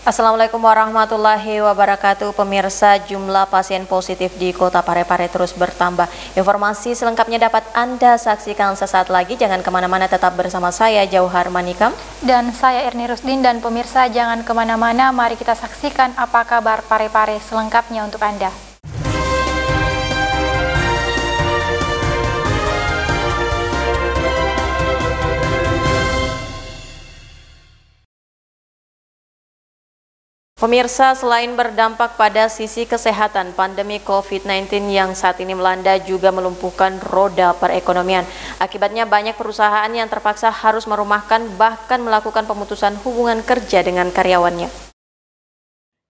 Assalamualaikum warahmatullahi wabarakatuh. Pemirsa, jumlah pasien positif di Kota Parepare terus bertambah. Informasi selengkapnya dapat Anda saksikan sesaat lagi. Jangan kemana-mana, tetap bersama saya Jauhar Manikam. Dan saya Erni Rusdin. Dan pemirsa, jangan kemana-mana, mari kita saksikan apa kabar Parepare selengkapnya untuk Anda. Pemirsa, selain berdampak pada sisi kesehatan, pandemi COVID-19 yang saat ini melanda juga melumpuhkan roda perekonomian. Akibatnya banyak perusahaan yang terpaksa harus merumahkan bahkan melakukan pemutusan hubungan kerja dengan karyawannya.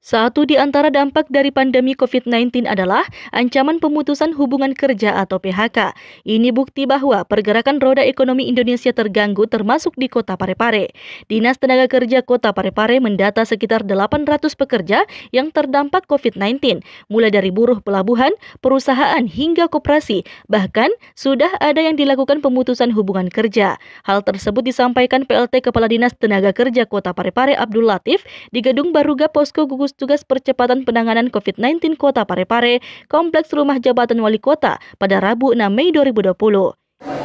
Satu di antara dampak dari pandemi COVID-19 adalah ancaman pemutusan hubungan kerja atau PHK. Ini bukti bahwa pergerakan roda ekonomi Indonesia terganggu termasuk di Kota Parepare. Dinas Tenaga Kerja Kota Parepare mendata sekitar 800 pekerja yang terdampak COVID-19, mulai dari buruh pelabuhan, perusahaan hingga koperasi. Bahkan sudah ada yang dilakukan pemutusan hubungan kerja. Hal tersebut disampaikan PLT Kepala Dinas Tenaga Kerja Kota Parepare Abdul Latif di Gedung Baruga Posko Gugus Tugas Percepatan Penanganan COVID-19 Kota Parepare, Kompleks Rumah Jabatan Wali Kota pada Rabu 6 Mei 2020.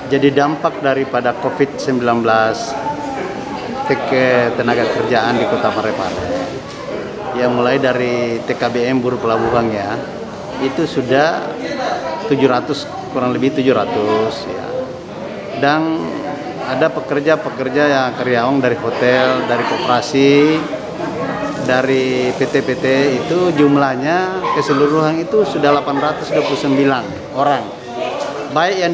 Jadi dampak daripada COVID-19 ke tenaga kerjaan di Kota Parepare, yang mulai dari TKBM buruh pelabuhan ya, itu sudah 700, kurang lebih 700 ya. Dan ada pekerja-pekerja yang karyawan dari hotel, dari koperasi, dari PT-PT itu jumlahnya keseluruhan itu sudah 829 orang, baik yang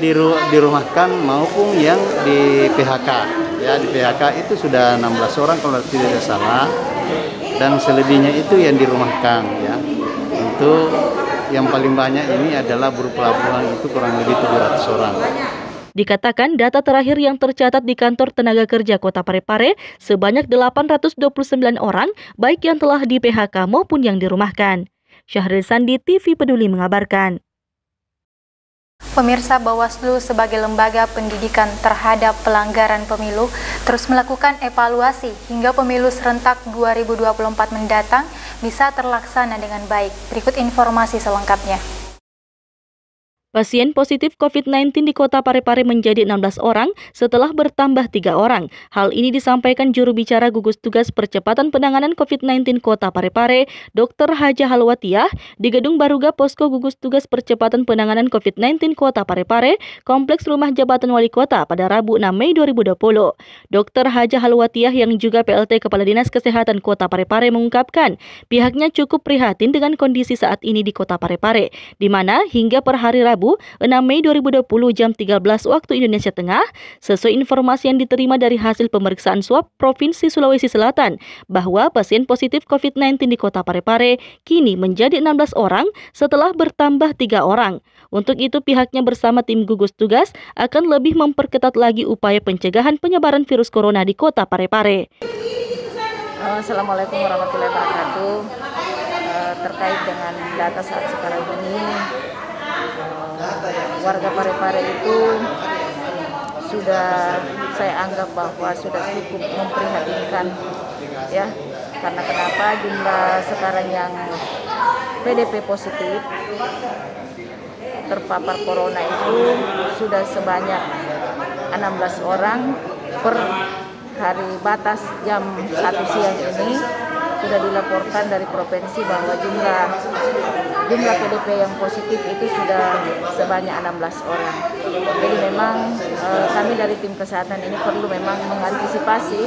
dirumahkan maupun yang di PHK. Ya, di PHK itu sudah 16 orang kalau tidak salah, dan selebihnya itu yang dirumahkan. Ya, untuk yang paling banyak ini adalah buruh pelabuhan, itu kurang lebih 700 orang. Dikatakan data terakhir yang tercatat di Kantor Tenaga Kerja Kota Parepare sebanyak 829 orang, baik yang telah di PHK maupun yang dirumahkan. Syahril Sandi, TV Peduli mengabarkan. Pemirsa, Bawaslu sebagai lembaga pendidikan terhadap pelanggaran pemilu terus melakukan evaluasi hingga pemilu serentak 2024 mendatang bisa terlaksana dengan baik. Berikut informasi selengkapnya. Pasien positif COVID-19 di Kota Parepare menjadi 16 orang setelah bertambah 3 orang. Hal ini disampaikan juru bicara Gugus Tugas Percepatan Penanganan COVID-19 Kota Parepare, Dr. Haja Halwatiah, di Gedung Baruga Posko Gugus Tugas Percepatan Penanganan COVID-19 Kota Parepare, Kompleks Rumah Jabatan Wali Kota pada Rabu 6 Mei 2020. Dr. Haja Halwatiah yang juga PLT Kepala Dinas Kesehatan Kota Parepare mengungkapkan pihaknya cukup prihatin dengan kondisi saat ini di Kota Parepare, di mana hingga per hari Rabu 6 Mei 2020 jam 13 waktu Indonesia Tengah, sesuai informasi yang diterima dari hasil pemeriksaan swab Provinsi Sulawesi Selatan, bahwa pasien positif COVID-19 di Kota Parepare kini menjadi 16 orang setelah bertambah 3 orang. Untuk itu pihaknya bersama tim gugus tugas akan lebih memperketat lagi upaya pencegahan penyebaran virus corona di Kota Parepare. Assalamualaikum warahmatullahi wabarakatuh. Terkait dengan data saat sekarang ini, warga Parepare itu sudah saya anggap bahwa sudah cukup memprihatinkan ya, karena kenapa jumlah sekarang yang PDP positif terpapar corona itu sudah sebanyak 16 orang per hari. Batas jam 1 siang ini sudah dilaporkan dari provinsi bahwa jumlah PDP yang positif itu sudah sebanyak 16 orang. Jadi memang kami dari tim kesehatan ini perlu memang mengantisipasi,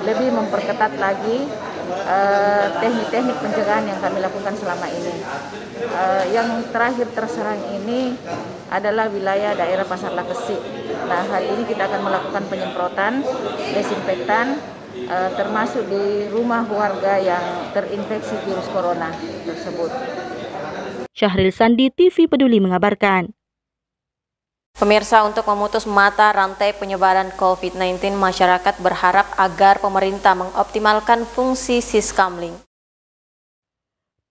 lebih memperketat lagi teknik-teknik pencegahan yang kami lakukan selama ini. Yang terakhir terserang ini adalah wilayah daerah Pasar Lakesi. Nah, hari ini kita akan melakukan penyemprotan desinfektan termasuk di rumah warga yang terinfeksi virus corona tersebut. Syahril Sandi, TV Peduli mengabarkan. Pemirsa, untuk memutus mata rantai penyebaran COVID-19, masyarakat berharap agar pemerintah mengoptimalkan fungsi Siskamling.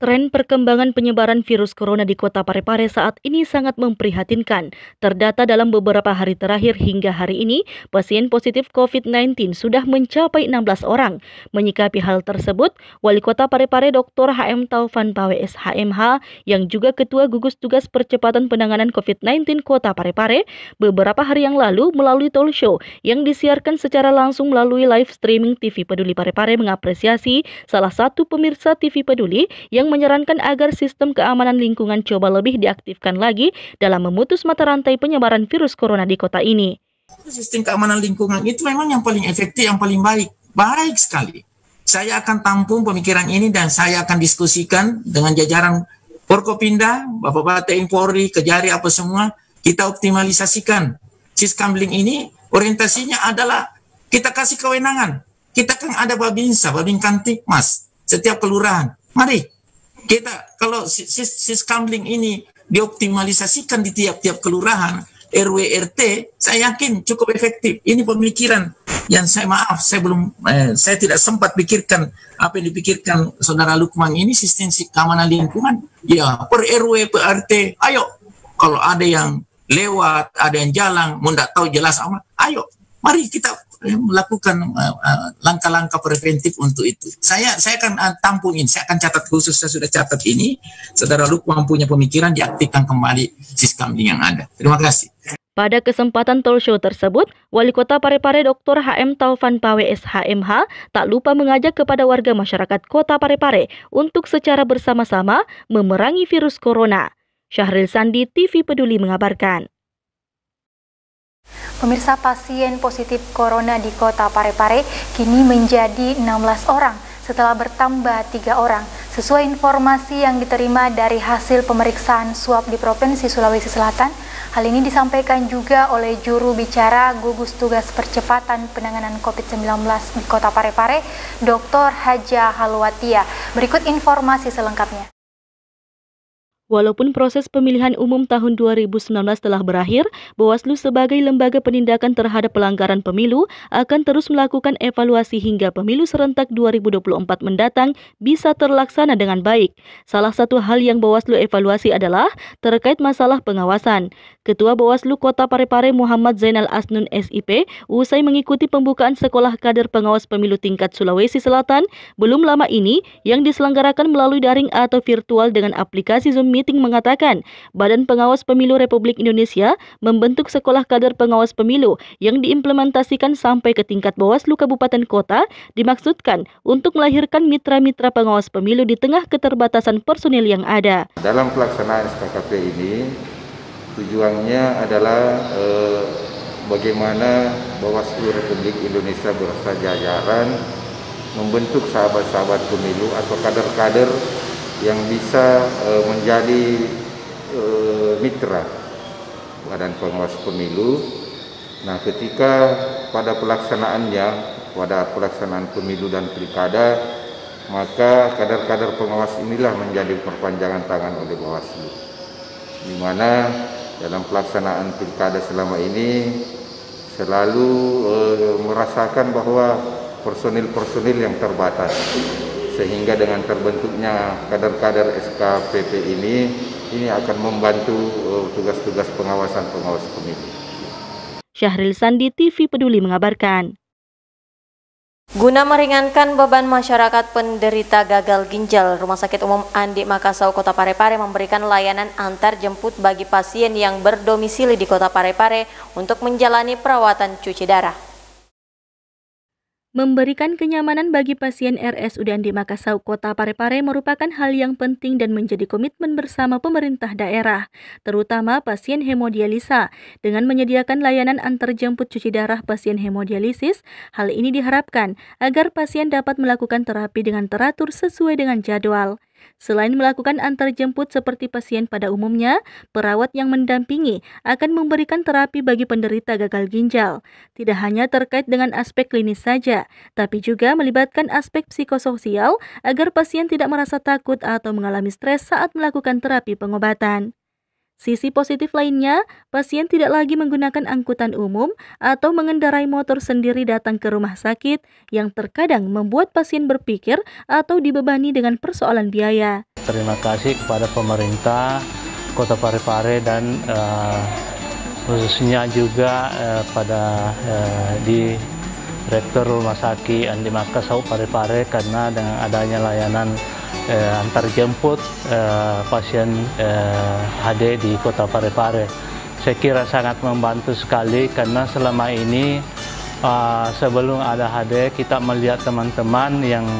Tren perkembangan penyebaran virus corona di Kota Parepare saat ini sangat memprihatinkan. Terdata dalam beberapa hari terakhir hingga hari ini, pasien positif COVID-19 sudah mencapai 16 orang. Menyikapi hal tersebut, Wali Kota Parepare Dr. HM Taufan Pawe SHMH yang juga Ketua Gugus Tugas Percepatan Penanganan COVID-19 Kota Parepare beberapa hari yang lalu melalui talk show yang disiarkan secara langsung melalui live streaming TV Peduli Parepare mengapresiasi salah satu pemirsa TV Peduli yang menyarankan agar sistem keamanan lingkungan coba lebih diaktifkan lagi dalam memutus mata rantai penyebaran virus corona di kota ini. Sistem keamanan lingkungan itu memang yang paling efektif, yang paling baik sekali. Saya akan tampung pemikiran ini dan saya akan diskusikan dengan jajaran Forkopimda, Bapak-Bapak TNI Polri, Kejari, apa semua, kita optimalisasikan. Siskamling ini orientasinya adalah kita kasih kewenangan. Kita kan ada Babinsa, Babin Kamtipmas, setiap kelurahan. Mari kita, kalau Siskamling ini dioptimalisasikan di tiap-tiap kelurahan, RW, RT, saya yakin cukup efektif. Ini pemikiran yang saya tidak sempat pikirkan apa yang dipikirkan Saudara Lukman ini, sistem keamanan lingkungan. Ya, per RW, per RT, ayo. Kalau ada yang lewat, ada yang jalan, mau tidak tahu jelas apa, ayo. Mari kita melakukan langkah-langkah preventif untuk itu. Saya akan tampungin, saya akan catat khusus, saya sudah catat ini. Saudara Lukman punya pemikiran, diaktifkan kembali Siskamling yang ada. Terima kasih. Pada kesempatan talk show tersebut, Wali Kota Parepare Dr. HM Taufan Pawe SHMH tak lupa mengajak kepada warga masyarakat Kota Parepare untuk secara bersama-sama memerangi virus corona. Syahril Sandi, TV Peduli mengabarkan. Pemirsa, pasien positif corona di Kota Parepare kini menjadi 16 orang setelah bertambah 3 orang. Sesuai informasi yang diterima dari hasil pemeriksaan swab di Provinsi Sulawesi Selatan, hal ini disampaikan juga oleh juru bicara Gugus Tugas Percepatan Penanganan COVID-19 di Kota Parepare, Dr. Haja Halwatia. Berikut informasi selengkapnya. Walaupun proses pemilihan umum tahun 2019 telah berakhir, Bawaslu sebagai lembaga penindakan terhadap pelanggaran pemilu akan terus melakukan evaluasi hingga pemilu serentak 2024 mendatang bisa terlaksana dengan baik. Salah satu hal yang Bawaslu evaluasi adalah terkait masalah pengawasan. Ketua Bawaslu Kota Parepare Muhammad Zainal Asnun SIP usai mengikuti pembukaan sekolah kader pengawas pemilu tingkat Sulawesi Selatan belum lama ini yang diselenggarakan melalui daring atau virtual dengan aplikasi Zoom Meeting mengatakan Badan Pengawas Pemilu Republik Indonesia membentuk sekolah kader pengawas pemilu yang diimplementasikan sampai ke tingkat Bawaslu Kabupaten Kota dimaksudkan untuk melahirkan mitra-mitra pengawas pemilu di tengah keterbatasan personil yang ada. Dalam pelaksanaan SKKP ini tujuannya adalah bagaimana Bawaslu Republik Indonesia beserta jajaran membentuk sahabat-sahabat pemilu atau kader-kader yang bisa menjadi mitra Badan Pengawas Pemilu. Nah, ketika pada pelaksanaan pemilu dan pilkada, maka kader-kader pengawas inilah menjadi perpanjangan tangan oleh Bawaslu, di mana dalam pelaksanaan pilkada selama ini selalu merasakan bahwa personil-personil yang terbatas, sehingga dengan terbentuknya kader-kader SKPP ini akan membantu tugas-tugas pengawasan pengawas pemilu. Syahril Sandi, TV Peduli mengabarkan. Guna meringankan beban masyarakat penderita gagal ginjal, Rumah Sakit Umum Andi Makassau Kota Parepare memberikan layanan antar jemput bagi pasien yang berdomisili di Kota Parepare untuk menjalani perawatan cuci darah. Memberikan kenyamanan bagi pasien RSUD Andi Makassau Kota Parepare merupakan hal yang penting dan menjadi komitmen bersama pemerintah daerah, terutama pasien hemodialisa. Dengan menyediakan layanan antarjemput cuci darah pasien hemodialisis, hal ini diharapkan agar pasien dapat melakukan terapi dengan teratur sesuai dengan jadwal. Selain melakukan antarjemput seperti pasien pada umumnya, perawat yang mendampingi akan memberikan terapi bagi penderita gagal ginjal. Tidak hanya terkait dengan aspek klinis saja, tapi juga melibatkan aspek psikososial agar pasien tidak merasa takut atau mengalami stres saat melakukan terapi pengobatan. Sisi positif lainnya, pasien tidak lagi menggunakan angkutan umum atau mengendarai motor sendiri datang ke rumah sakit yang terkadang membuat pasien berpikir atau dibebani dengan persoalan biaya. berterima kasih kepada pemerintah Kota Parepare dan khususnya juga pada di Direktur Rumah Sakit Andi Makassau Parepare, karena dengan adanya layanan antar jemput pasien HD di Kota Parepare, saya kira sangat membantu sekali, karena selama ini sebelum ada HD kita melihat teman-teman yang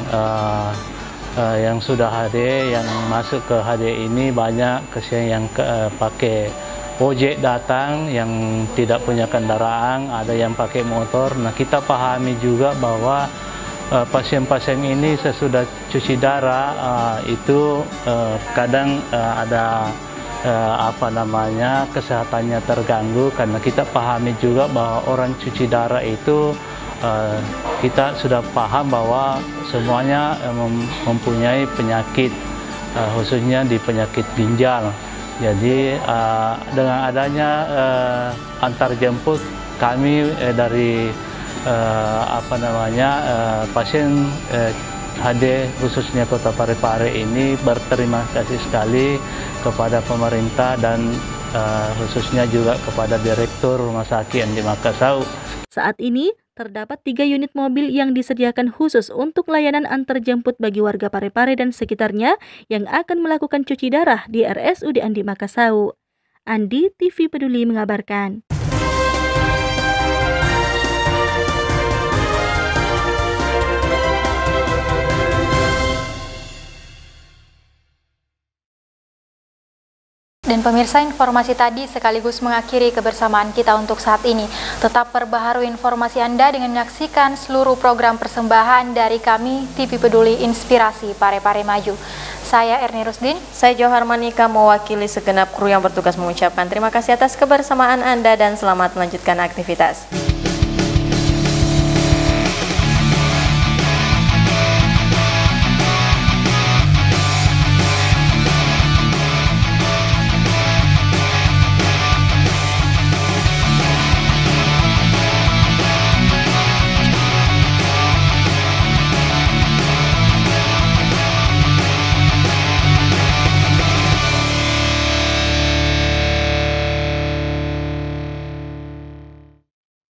sudah HD, yang masuk ke HD ini banyak yang pakai ojek datang, yang tidak punya kendaraan, ada yang pakai motor. Nah, kita pahami juga bahwa pasien-pasien ini sesudah cuci darah itu kadang ada kesehatannya terganggu, karena kita pahami juga bahwa orang cuci darah itu kita sudah paham bahwa semuanya mempunyai penyakit, khususnya di penyakit ginjal. Jadi dengan adanya antar jemput, kami dari pasien HD khususnya Kota Parepare ini berterima kasih sekali kepada pemerintah dan khususnya juga kepada Direktur Rumah Sakit Andi Makassau. Saat ini terdapat 3 unit mobil yang disediakan khusus untuk layanan antar jemput bagi warga Parepare dan sekitarnya yang akan melakukan cuci darah di RSUD Andi Makassau. Andi, TV Peduli mengabarkan. Dan pemirsa, informasi tadi sekaligus mengakhiri kebersamaan kita untuk saat ini. Tetap perbaharui informasi Anda dengan menyaksikan seluruh program persembahan dari kami, TV Peduli Inspirasi Parepare Maju. Saya Erni Rusdin. Saya Johar Manika, mewakili segenap kru yang bertugas mengucapkan terima kasih atas kebersamaan Anda dan selamat melanjutkan aktivitas.